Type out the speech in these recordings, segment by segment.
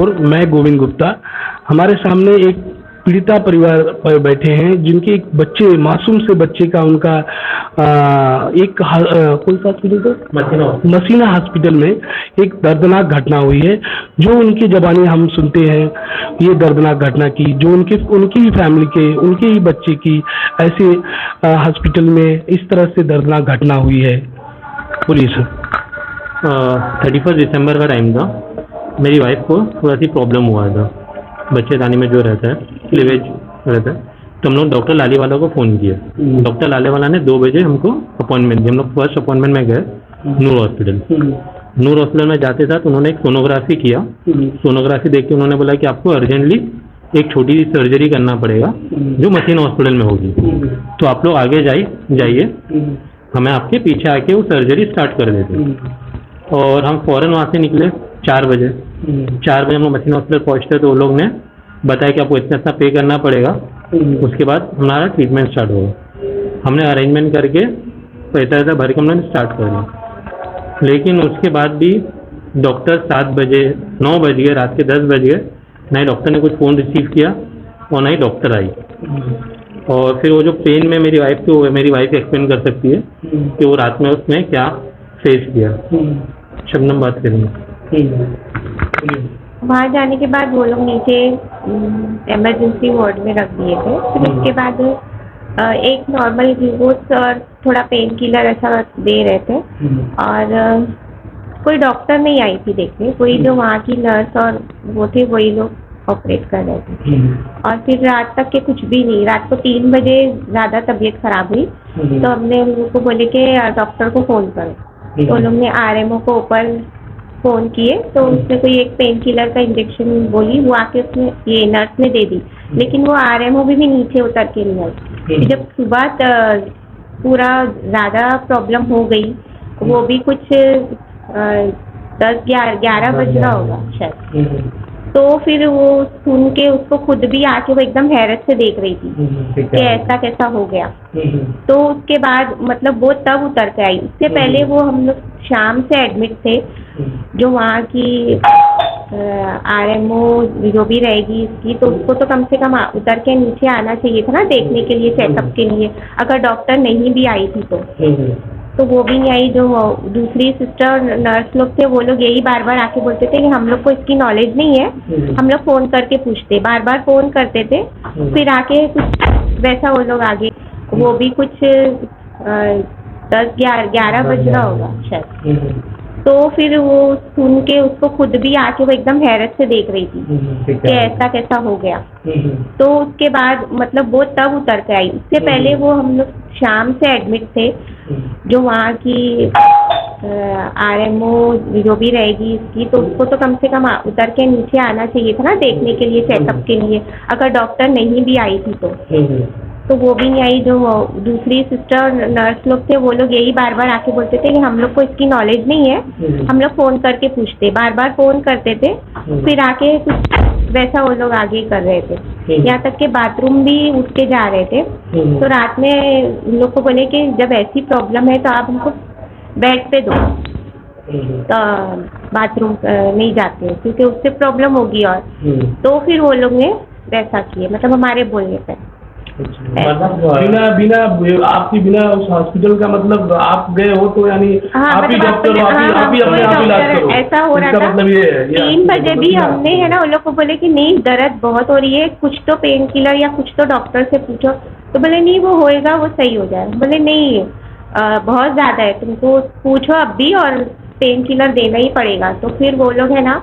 रायपुर। मैं गोविंद गुप्ता। हमारे सामने एक पीड़िता परिवार पर बैठे हैं जिनके एक बच्चे, मासूम से बच्चे का उनका कौन सा हॉस्पिटल था, मसीना हॉस्पिटल में एक दर्दनाक घटना हुई है। जो उनकी जबानी हम सुनते हैं ये दर्दनाक घटना की, जो उनकी ही फैमिली के, उनके ही बच्चे की ऐसे हॉस्पिटल में इस तरह से दर्दनाक घटना हुई है। पुलिस 31 दिसंबर का टाइम था। मेरी वाइफ को थोड़ा सी प्रॉब्लम हुआ था, बच्चेदानी में जो रहता है, क्लीवेज रहता है। तो हम लोग डॉक्टर लालीवाला को फ़ोन किया। डॉक्टर लालीवाला ने 2 बजे हमको अपॉइंटमेंट दी। हम लोग फर्स्ट अपॉइंटमेंट में गए नूर हॉस्पिटल। नूर हॉस्पिटल में जाते साथ उन्होंने एक सोनोग्राफी किया। सोनोग्राफी देख के उन्होंने बोला कि आपको अर्जेंटली एक छोटी सी सर्जरी करना पड़ेगा जो मसीना हॉस्पिटल में होगी। तो आप लोग आगे जाइए, हमें आपके पीछे आके वो सर्जरी स्टार्ट कर देते। और हम फ़ौरन वहाँ से निकले 4 बजे। 4 बजे हम लोग मसीना हॉस्पिटल पहुँचते तो वो लोग ने बताया कि आपको इतना पे करना पड़ेगा, उसके बाद हमारा ट्रीटमेंट स्टार्ट होगा। हमने अरेंजमेंट करके पैसा भर के हमने स्टार्ट कर दिया। लेकिन उसके बाद भी डॉक्टर 7 बजे, 9 बज गए, रात के 10 बज गए, ना ही डॉक्टर ने कुछ फ़ोन रिसीव किया और ना ही डॉक्टर आई। और फिर वो जो पेन में मेरी वाइफ थी, वो मेरी वाइफ एक्सप्लेन कर सकती है कि वो रात में उसने क्या फेस किया। शबनम बात करेंगे। वहाँ जाने के बाद वो लोग नीचे इमरजेंसी वार्ड में रख दिए थे। फिर उसके बाद एक नॉर्मल ग्लूकोज और थोड़ा पेन किलर ऐसा दे रहे थे। और कोई डॉक्टर नहीं आई थी देखने, कोई जो वहाँ की नर्स और वो थे वही लोग ऑपरेट कर रहे थे। और फिर रात तक के कुछ भी नहीं। रात को 3 बजे ज़्यादा तबीयत खराब हुई तो हमने उन लोगों को बोले कि डॉक्टर को फ़ोन करो। तो उन लोग ने आरएमओ को ऊपर फ़ोन किए तो उसने कोई एक पेन किलर का इंजेक्शन बोली, वो आके उसने ये नर्स ने दे दी। लेकिन वो आरएमओ भी नीचे उतर के नहीं आई। जब सुबह पूरा ज़्यादा प्रॉब्लम हो गई, वो भी कुछ 10-11 बज रहा होगा शायद। तो फिर वो सुन के उसको खुद भी आके वो एकदम हैरत से देख रही थी कि ऐसा कैसा हो गया। तो उसके बाद मतलब वो तब उतर के आई। उससे पहले वो हम लोग शाम से एडमिट थे। जो वहाँ की आरएमओ जो भी रहेगी इसकी, तो उसको तो कम से कम उतर के नीचे आना चाहिए था ना देखने के लिए, चेकअप के लिए, अगर डॉक्टर नहीं भी आई थी तो वो भी नहीं आई। जो दूसरी सिस्टर और नर्स लोग थे वो लोग यही बार बार आके बोलते थे कि हम लोग को इसकी नॉलेज नहीं है, हम लोग फ़ोन करके पूछते, बार बार फ़ोन करते थे। फिर आके कुछ वैसा वो लोग आगे, वो भी कुछ 10-11 बज रहा होगा शायद। तो फिर वो सुन के उसको खुद भी आके वो एकदम हैरत से देख रही थी कि ऐसा कैसा हो गया। तो उसके बाद मतलब वो तब उतर के आई। उससे पहले वो हम लोग शाम से एडमिट थे। जो वहाँ की आरएमओ जो भी रहेगी इसकी, तो उसको तो कम से कम उतर के नीचे आना चाहिए था ना देखने के लिए, चेकअप के लिए, अगर डॉक्टर नहीं भी आई थी तो वो भी नहीं आई। जो दूसरी सिस्टर और नर्स लोग थे वो लोग यही बार बार आके बोलते थे कि हम लोग को इसकी नॉलेज नहीं है, हम लोग फ़ोन करके पूछते, बार बार फ़ोन करते थे। फिर आके कुछ वैसा वो लोग आगे कर रहे थे। यहाँ तक के बाथरूम भी उठ के जा रहे थे। तो रात में उन लोग को बोले कि जब ऐसी प्रॉब्लम है तो आप हमको बेड पे दो, तो बाथरूम नहीं जाते क्योंकि उससे प्रॉब्लम होगी। और तो फिर वो लोग ने वैसा किए, मतलब हमारे बोलने पर। बिना आपकी बिना उस हॉस्पिटल का मतलब आप गए हो तो यानी आप ही डॉक्टर हो, आप ही अपने आप इलाज करो, ऐसा हो रहा था। मतलब ये 3 बजे भी हमने है ना उन लोग को बोले कि नहीं दर्द बहुत हो रही है, कुछ तो पेन किलर या कुछ तो डॉक्टर से पूछो। तो बोले नहीं वो होएगा, वो सही हो जाएगा। बोले नहीं बहुत ज़्यादा है, तुमको पूछो अब भी और पेन किलर देना ही पड़ेगा। तो फिर वो लोग है ना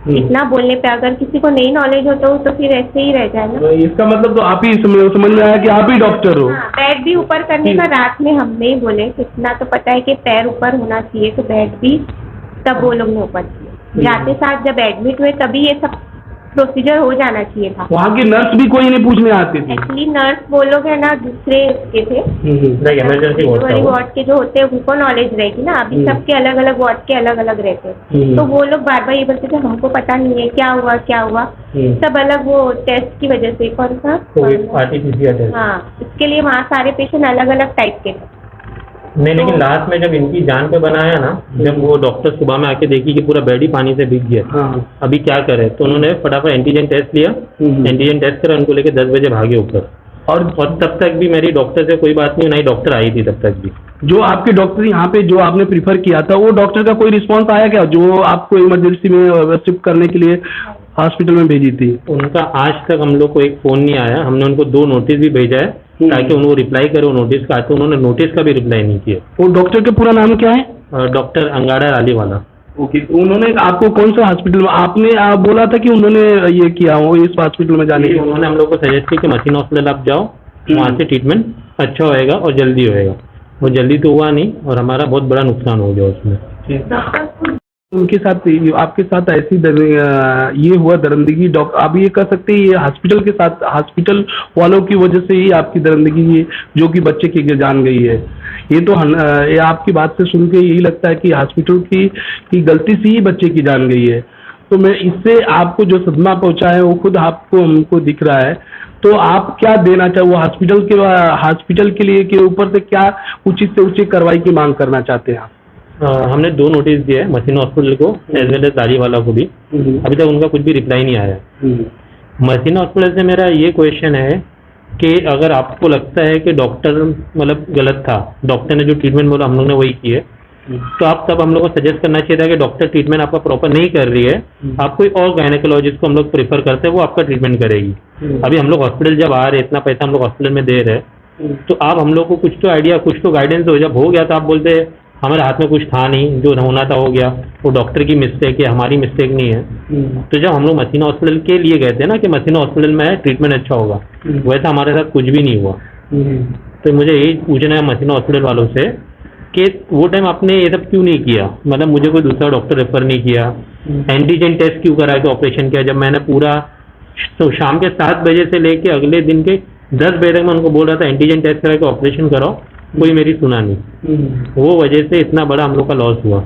इतना बोलने पे अगर किसी को नहीं नॉलेज होता हो तो फिर ऐसे ही रह जाए ना। इसका मतलब तो आप ही समझ में आया कि आप ही डॉक्टर हो। बेड भी ऊपर करने का रात में हमने ही बोले, इतना तो पता है कि पैर ऊपर होना चाहिए, तो बेड भी तब वो लोग ने ऊपर किए। जाते साथ जब एडमिट हुए तभी ये सब प्रोसीजर हो जाना चाहिए था। वहाँ की नर्स भी कोई नहीं पूछने आती थी। एक्चुअली नर्स वो लोग है ना दूसरे के थे, इमरजेंसी वार्ड के जो होते हैं उनको नॉलेज रहेगी ना। अभी सबके अलग अलग वार्ड के अलग अलग रहते हैं। तो वो लोग बार बार ये बोलते थे हमको पता नहीं है क्या हुआ क्या हुआ। सब अलग वो टेस्ट की वजह से, कौन सा RT-PCR टेस्ट, हाँ, इसके लिए वहाँ सारे पेशेंट अलग अलग टाइप के थे। नहीं, लेकिन लास्ट में जब इनकी जान पे बनाया ना, जब वो डॉक्टर सुबह में आके देखी कि पूरा बेड ही पानी से भीग गया, हाँ। अभी क्या करे, तो उन्होंने फटाफट एंटीजन टेस्ट लिया, एंटीजन टेस्ट करा, उनको लेके 10 बजे भागे ऊपर। और तब तक भी मेरी डॉक्टर से कोई बात नहीं, ना ही डॉक्टर आई थी तब तक भी। जो आपके डॉक्टर यहाँ पे जो आपने प्रीफर किया था, वो डॉक्टर का कोई रिस्पांस आया क्या, जो आपको इमरजेंसी में शिफ्ट करने के लिए हॉस्पिटल में भेजी थी? उनका आज तक हम लोग को एक फ़ोन नहीं आया। हमने उनको 2 नोटिस भी भेजा है ताकि उनको रिप्लाई करे वो नोटिस का, तो उन्होंने नोटिस का भी रिप्लाई नहीं किया। वो डॉक्टर का पूरा नाम क्या है? डॉक्टर अंगाड़ा रालीवाला। ओके, तो उन्होंने आपको कौन सा हॉस्पिटल में, आपने बोला था कि उन्होंने ये किया हो इस हॉस्पिटल में जाने के? उन्होंने हम लोग को सजेस्ट किया कि मसीना हॉस्पिटल आप जाओ, वहाँ से ट्रीटमेंट अच्छा होएगा और जल्दी होएगा। वो जल्दी तो हुआ नहीं और हमारा बहुत बड़ा नुकसान हो गया उसमें। उनके साथ आपके साथ ऐसी ये हुआ दरिंदगी, डॉक्टर आप ये कह सकते हैं ये हॉस्पिटल के साथ, हॉस्पिटल वालों की वजह से ही आपकी दरिंदगी ये जो कि बच्चे की जान गई है, ये तो ये आपकी बात से सुन के यही लगता है कि हॉस्पिटल की गलती से ही बच्चे की जान गई है। तो मैं इससे आपको जो सदमा पहुंचा है वो खुद आपको हमको दिख रहा है, तो आप क्या देना चाहे वो हॉस्पिटल के लिए के ऊपर से क्या उचित से उचित कार्रवाई की मांग करना चाहते हैं आप? हमने 2 नोटिस दिए हैं मसीना हॉस्पिटल को एज वेल एज दालीवाला को भी। अभी तक उनका कुछ भी रिप्लाई नहीं आया है। मसीना हॉस्पिटल से मेरा ये क्वेश्चन है कि अगर आपको लगता है कि डॉक्टर मतलब गलत था, डॉक्टर ने जो ट्रीटमेंट बोला हम लोग ने वही की है, तो आप तब हम लोग को सजेस्ट करना चाहिए था कि डॉक्टर ट्रीटमेंट आपका प्रॉपर नहीं कर रही है, आप कोई और गायनेकोलॉजिस्ट को हम लोग प्रेफर करते हैं, वो आपका ट्रीटमेंट करेगी। अभी हम लोग हॉस्पिटल जब आ रहे इतना पैसा हम लोग हॉस्पिटल में दे रहे हैं, तो आप हम लोग को कुछ तो आइडिया, कुछ तो गाइडेंस दो। जब हो गया तो आप बोलते हमारे हाथ में कुछ था नहीं, जो होना था हो गया, वो डॉक्टर की मिस्टेक है, हमारी मिस्टेक नहीं है। तो जब हम लोग मसीना हॉस्पिटल के लिए गए थे ना कि मसीना हॉस्पिटल में ट्रीटमेंट अच्छा होगा, वैसा हमारे साथ कुछ भी नहीं हुआ। तो मुझे यही पूछना है मसीना हॉस्पिटल वालों से कि वो टाइम आपने ये सब क्यों नहीं किया, मतलब मुझे कोई दूसरा डॉक्टर रेफर नहीं किया, एंटीजन टेस्ट क्यों कराया तो ऑपरेशन किया, जब मैंने पूरा तो शाम के 7 बजे से लेके अगले दिन के 10 बजे तक मैं उनको बोल रहा था एंटीजन टेस्ट करा के ऑपरेशन कराओ, कोई मेरी सुना नहीं। वो वजह से इतना बड़ा हम लोग का लॉस हुआ।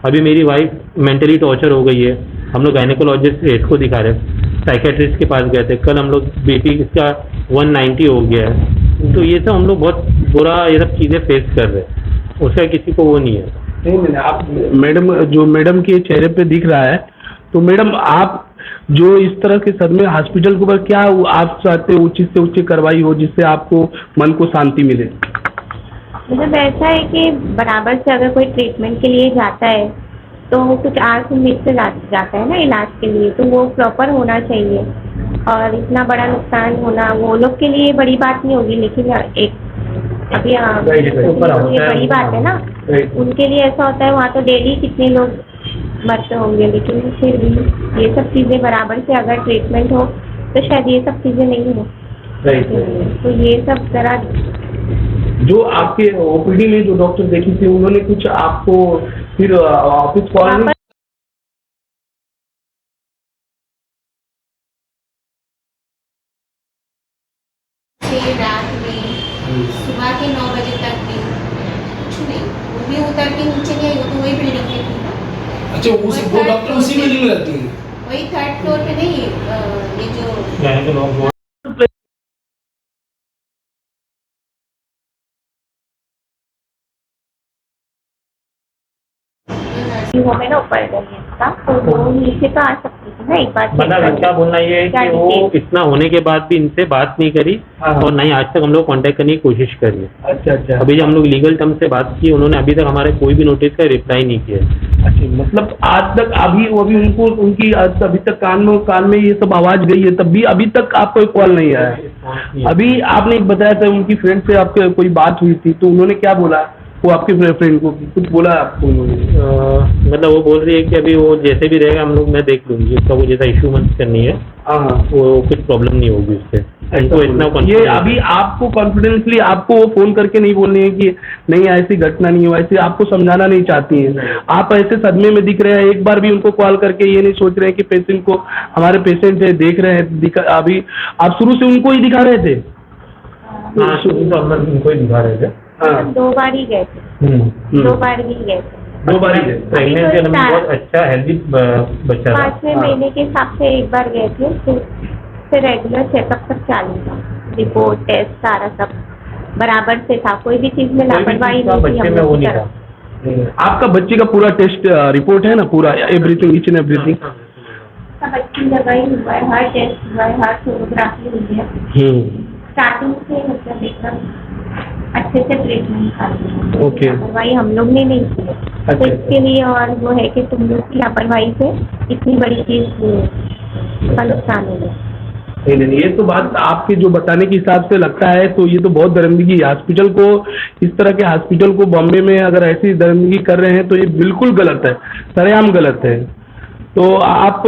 अभी मेरी वाइफ मेंटली टॉर्चर हो गई है, हम लोग गायनेकोलॉजिस्ट इसको दिखा रहे, साइकेट्रिस्ट के पास गए थे, कल हम लोग बीपी का 190 हो गया है। तो ये सब हम लोग बहुत बुरा ये सब चीज़ें फेस कर रहे हैं, उसका किसी को वो नहीं है। नहीं, आप मैडम जो मैडम के चेहरे पे दिख रहा है, तो मैडम आप जो इस तरह के सदमे हॉस्पिटल के ऊपर क्या आप चाहते हो उचित से उचित कार्रवाई हो जिससे आपको मन को शांति मिले? मतलब ऐसा है कि बराबर से अगर कोई ट्रीटमेंट के लिए जाता है तो कुछ आस उम्मीद से जाता है ना इलाज के लिए, तो वो प्रॉपर होना चाहिए। और इतना बड़ा नुकसान होना वो लोग के लिए बड़ी बात नहीं होगी, लेकिन एक अभी ये बड़ी बात है ना, उनके लिए ऐसा होता है। वहाँ तो डेली कितने लोग मरते होंगे, लेकिन फिर भी ये सब चीज़ें बराबर से अगर ट्रीटमेंट हो तो शायद ये सब चीज़ें नहीं हो। तो ये सब जरा जो आपके ओपीडी में जो डॉक्टर देखी थी उन्होंने कुछ आपको फिर ऑफिस कॉल में रात में सुबह के 9 बजे तक भी कुछ नहीं, वो भी उतर के नीचे नहीं आई, वो तो वही बिल्डिंग में थी। अच्छा, वो डॉक्टर उसी बिल्डिंग में रहती है? वही 3rd फ्लोर पे नहीं, ये जो होम है ना ऊपर का, तो वो नीचे तो आ सकती थी ना एक बार। मतलब इनका बोलना ये है कि वो इतना होने के बाद भी इनसे बात नहीं करी और नहीं आज तक हम लोग कांटेक्ट करने की कोशिश करी है। अच्छा। अभी जब हम लोग लीगल टर्म से बात की, उन्होंने अभी तक हमारे कोई भी नोटिस का रिप्लाई नहीं किया। अच्छा, मतलब आज तक अभी उनको उनकी अभी तक कान में ये सब आवाज गई है, तब भी अभी तक आपको कॉल नहीं आया। अभी आपने बताया था उनकी फ्रेंड से आपके कोई बात हुई थी, तो उन्होंने क्या बोला? वो आपके फ्रेंड को कुछ बोला आपको उन्होंने? मतलब वो बोल रही है कि अभी वो जैसे भी रहेगा हम लोग मैं देख लूंगी, उसका वो जैसा इशू मत करनी है, वो कुछ प्रॉब्लम नहीं होगी उससे। उनको इतना ये अभी आपको कॉन्फिडेंसली आपको वो फोन करके नहीं बोलनी है कि नहीं ऐसी घटना नहीं हुआ, ऐसे आपको समझाना नहीं चाहती हैं। आप ऐसे सदमे में दिख रहे हैं, एक बार भी उनको कॉल करके ये नहीं सोच रहे हैं कि पेशेंट को हमारे पेशेंट है देख रहे हैं। अभी आप शुरू से उनको ही दिखा रहे थे? हाँ, शुरू से हम उनको ही दिखा रहे थे। हाँ, 2 बार ही गए थे, 2 बार ही गए थे। 2 बार ही गए। प्रेगनेंसी में बहुत अच्छा हेल्दी बच्चा था। 5वें महीने के हिसाब से एक बार गए थे, फिर रेगुलर चेकअप सब चालू था, रिपोर्ट टेस्ट सारा सब बराबर से था, कोई भी चीज में लापरवाही नहीं थी बच्चे हम में वो लोग की नहीं तरफ। था। आपका बच्चे का पूरा टेस्ट रिपोर्ट है ना, पूरा एवरीथिंग, ईच एंड एवरीथिंग? सब अच्छी जगह ही हुआ है, हर टेस्ट हुआ है, हर सोनोग्राफी हुई है, स्टार्टिंग से मतलब एकदम अच्छे से ट्रीटमेंट कर ओके। लापरवाही हम लोग ने नहीं की है। तो अच्छा। इसके लिए और वो है कि तुम लोग की लापरवाही से इतनी बड़ी चीज का नुकसान हो गया। नहीं, ये तो बात आपके जो बताने के हिसाब से लगता है, तो ये तो बहुत दरिंदगी है। हॉस्पिटल को, इस तरह के हॉस्पिटल को बॉम्बे में अगर ऐसी दरिंदगी कर रहे हैं तो ये बिल्कुल गलत है, सरेआम गलत है। तो आप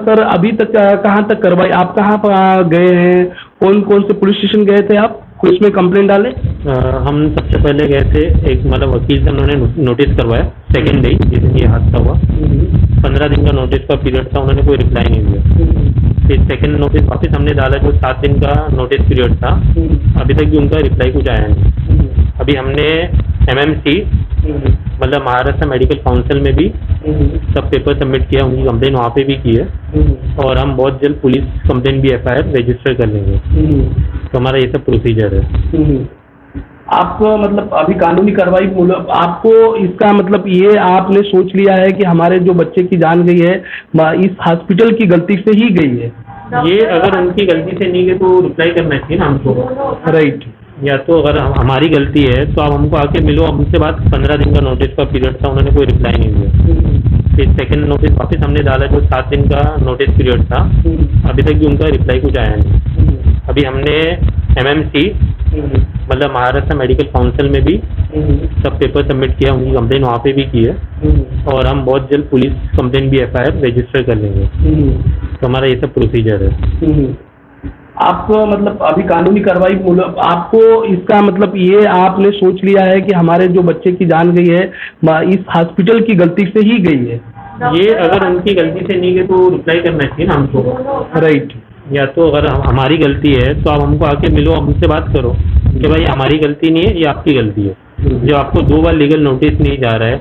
सर अभी तक कहाँ तक करवाई, आप कहाँ पर गए हैं, कौन कौन से पुलिस स्टेशन गए थे आप, कुछ में कंप्लेंट डाले? हम सबसे पहले गए थे, एक मतलब वकील से उन्होंने नोटिस करवाया सेकेंड डे जिस दिन ये हादसा हुआ। 15 दिन का नोटिस का पीरियड था, उन्होंने कोई रिप्लाई नहीं दिया। फिर सेकंड नोटिस वापस हमने डाला जो 7 दिन का नोटिस पीरियड था, अभी तक भी उनका रिप्लाई कुछ आया नहीं। अभी हमने MMC मतलब महाराष्ट्र मेडिकल काउंसिल में भी सब पेपर सबमिट किया, उनकी कंप्लेन वहाँ पे भी की है, और हम बहुत जल्द पुलिस कंप्लेन भी FIR रजिस्टर कर लेंगे। तो हमारा ये सब प्रोसीजर है। आपको मतलब अभी कानूनी कार्रवाई, आपको इसका मतलब ये आपने सोच लिया है कि हमारे जो बच्चे की जान गई है इस हॉस्पिटल की गलती से ही गई है? ये अगर उनकी गलती से नहीं गई तो रिप्लाई करना चाहिए ना हमको, राइट। या तो अगर हमारी गलती है तो आप हमको आके मिलो, हमसे बात। 15 दिन का नोटिस का पीरियड था, उन्होंने कोई रिप्लाई नहीं दिया। फिर सेकंड नोटिस वापस हमने डाला जो 7 दिन का नोटिस पीरियड था, अभी तक भी उनका रिप्लाई कुछ आया नहीं। अभी हमने MMC मतलब महाराष्ट्र मेडिकल काउंसिल में भी सब पेपर सबमिट किया, उनकी कंप्लेन वहाँ पे भी की है, और हम बहुत जल्द पुलिस कंप्लेन भी FIR रजिस्टर कर लेंगे। तो हमारा ये सब प्रोसीजर है। आपको मतलब अभी कानूनी कार्रवाई, आपको इसका मतलब ये आपने सोच लिया है कि हमारे जो बच्चे की जान गई है इस हॉस्पिटल की गलती से ही गई है? ये अगर उनकी गलती से नहीं गई तो रिप्लाई करना चाहिए ना हमको, राइट। या तो अगर हमारी गलती है तो आप हमको आके मिलो, हमसे बात करो कि भाई हमारी गलती नहीं है, ये आपकी गलती है। जो आपको 2 बार लीगल नोटिस नहीं जा रहा है,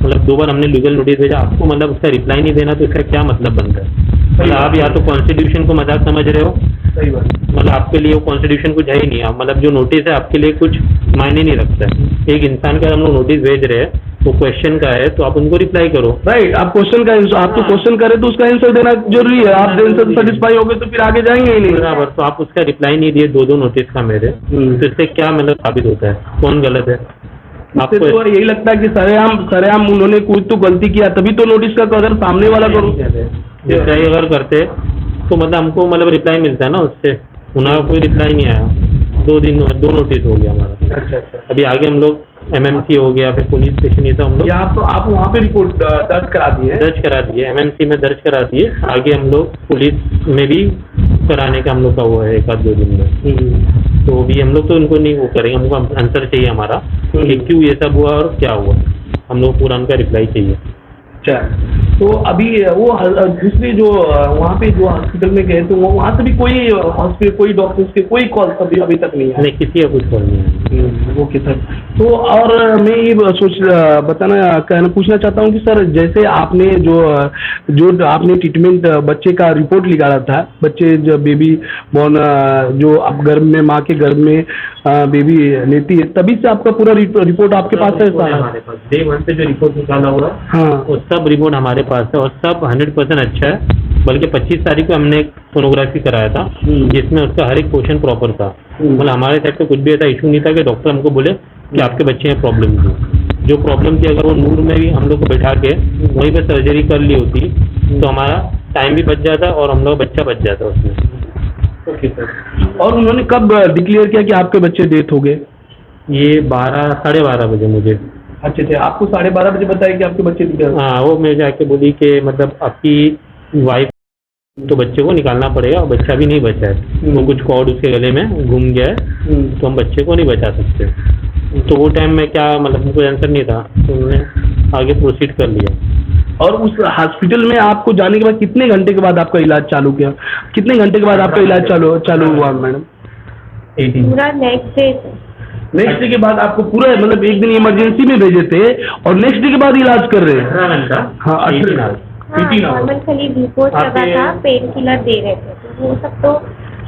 मतलब 2 बार हमने लीगल नोटिस भेजा आपको, मतलब उसका रिप्लाई नहीं देना, तो इसका क्या मतलब बनता है? मतलब आप या तो कॉन्स्टिट्यूशन को मजाक समझ रहे हो, सही बात। मतलब आपके लिए वो कॉन्स्टिट्यूशन कुछ है ही नहीं, मतलब जो नोटिस है आपके लिए कुछ मायने नहीं रखता है। एक इंसान का हम लोग नोटिस भेज रहे हैं, वो क्वेश्चन का है, तो आप उनको रिप्लाई करो। राइट, आप क्वेश्चन का आप तो क्वेश्चन करें तो उसका आंसर देना जरूरी है। आप आंसर सेटिस्फाई हो गए तो फिर आगे जाएंगे ही नहीं। बराबर, तो आप उसका रिप्लाई नहीं दिए 2 नोटिस का मेरे, तो इससे क्या मतलब साबित होता है, कौन गलत है? आपको तो यही लगता है कि सरेआम उन्होंने कुछ तो गलती किया, तभी तो नोटिस का अगर सामने वाला करो, रिप्लाई अगर करते तो मतलब हमको मतलब रिप्लाई मिलता है ना उससे। उन्हें कोई रिप्लाई नहीं आया, 2 नोटिस हो गया हमारा। अच्छा अच्छा। अभी आगे हम लोग MMC हो गया, फिर पुलिस स्टेशन, ये सब हम लोग या आप वहाँ पे रिपोर्ट दर्ज करा दिए? दर्ज करा दिए, MMC में दर्ज करा दिए। आगे हम लोग पुलिस में भी कराने का हम लोग का वो है 1-2 दिन में। तो अभी हम लोग तो उनको नहीं वो करेंगे, हमको आंसर चाहिए हमारा कि क्यों ये सब हुआ और क्या हुआ, हम लोग पूरा उनका रिप्लाई चाहिए। अच्छा, तो अभी वो दूसरे जो वहाँ पे जो हॉस्पिटल में गए तो वहाँ से भी कोई डॉक्टर्स के कोई कॉल अभी तक नहीं है? नहीं, किसी का कुछ कॉल नहीं है। Okay sir. तो और मैं ये पूछना चाहता हूँ कि सर, जैसे आपने जो आपने ट्रीटमेंट बच्चे का रिपोर्ट निकाला था, बच्चे जब बेबी बॉर्न जो आप गर्भ में, माँ के गर्भ में बेबी लेती है, तभी से आपका पूरा रिपोर्ट आपके पास है? हमारे पास Day 1 से जो रिपोर्ट निकाला हुआ है, हाँ, वो सब रिपोर्ट हमारे पास है, और सब 100% अच्छा है। बल्कि 25 तारीख को हमने एक सोनोग्राफी कराया था, जिसमें उसका हर एक क्वेश्चन प्रॉपर था। मतलब हमारे साइड पे कुछ भी ऐसा इशू नहीं था कि डॉक्टर हमको बोले कि आपके बच्चे में प्रॉब्लम थी। जो प्रॉब्लम थी, अगर वो नूर में भी हम लोग को बैठा के वहीं पे सर्जरी कर ली होती तो हमारा टाइम भी बच जाता और हम लोग बच्चा बच जाता उसमें। Okay sir. और उन्होंने कब डिक्लेयर किया कि आपके बच्चे डेथ हो गए? ये 12-12:30 बजे मुझे। अच्छा, आपको 12:30 बजे बताया कि आपके बच्चे डिक्लेयर? हाँ, वो मैं जाके बोली कि मतलब आपकी वाइफ तो बच्चे को निकालना पड़ेगा, और बच्चा भी नहीं बचा है, वो कुछ कॉर्ड उसके गले में घूम गया है, तो हम बच्चे को नहीं बचा सकते। तो वो टाइम में क्या मतलब कोई आंसर नहीं था, तो उन्होंने आगे प्रोसीड कर लिया। और उस हॉस्पिटल में आपको जाने के बाद कितने घंटे के बाद आपका इलाज चालू किया? कितने घंटे के बाद आपका इलाज चालू हुआ मैडम? पूरा नेक्स्ट डे के बाद आपको पूरा मतलब एक दिन इमरजेंसी में भेजे थे और नेक्स्ट डे के बाद इलाज कर रहे हैं? 18 घंटा। हाँ, 18 नॉर्मल खाली ग्लूकोज लगा था, पेन किलर दे रहे थे, तो वो सब तो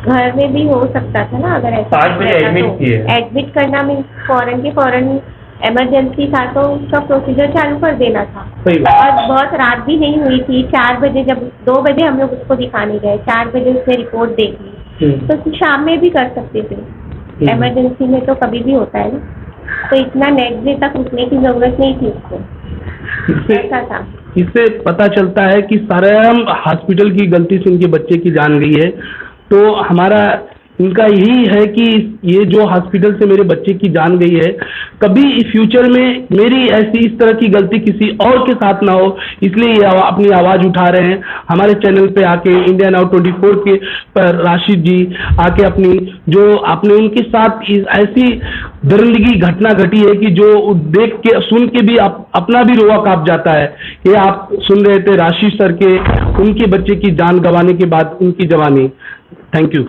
घर में भी हो सकता था ना, अगर ऐसा 5 बजे रहता admit तो। किए। एडमिट करना मीन्स फौरन के फौरन इमरजेंसी था तो उसका प्रोसीजर चालू कर देना था। सही बात। और बहुत रात भी नहीं हुई थी, 4 बजे, जब 2 बजे हम लोग उसको दिखाने गए, 4 बजे उसने रिपोर्ट देख ली, तो शाम में भी कर सकते थे। इमरजेंसी में तो कभी भी होता है ना, तो इतना नेक्स्ट डे तक रुकने की जरूरत नहीं थी उसको, ऐसा था। इससे पता चलता है कि साराम हॉस्पिटल की गलती से इनके बच्चे की जान गई है। तो हमारा इनका यही है कि ये जो हॉस्पिटल से मेरे बच्चे की जान गई है, कभी फ्यूचर में मेरी ऐसी इस तरह की गलती किसी और के साथ ना हो, इसलिए ये अपनी आवाज़ उठा रहे हैं। हमारे चैनल पे आके इंडिया नाउ 24 के पर राशिद जी आके अपनी जो आपने उनके साथ ऐसी दर्दनाक घटना घटी है कि जो देख के सुन के भी अपना भी रोआ कांप जाता है। ये आप सुन रहे थे राशिद सर के, उनके बच्चे की जान गंवाने के बाद उनकी जवानी। Thank you.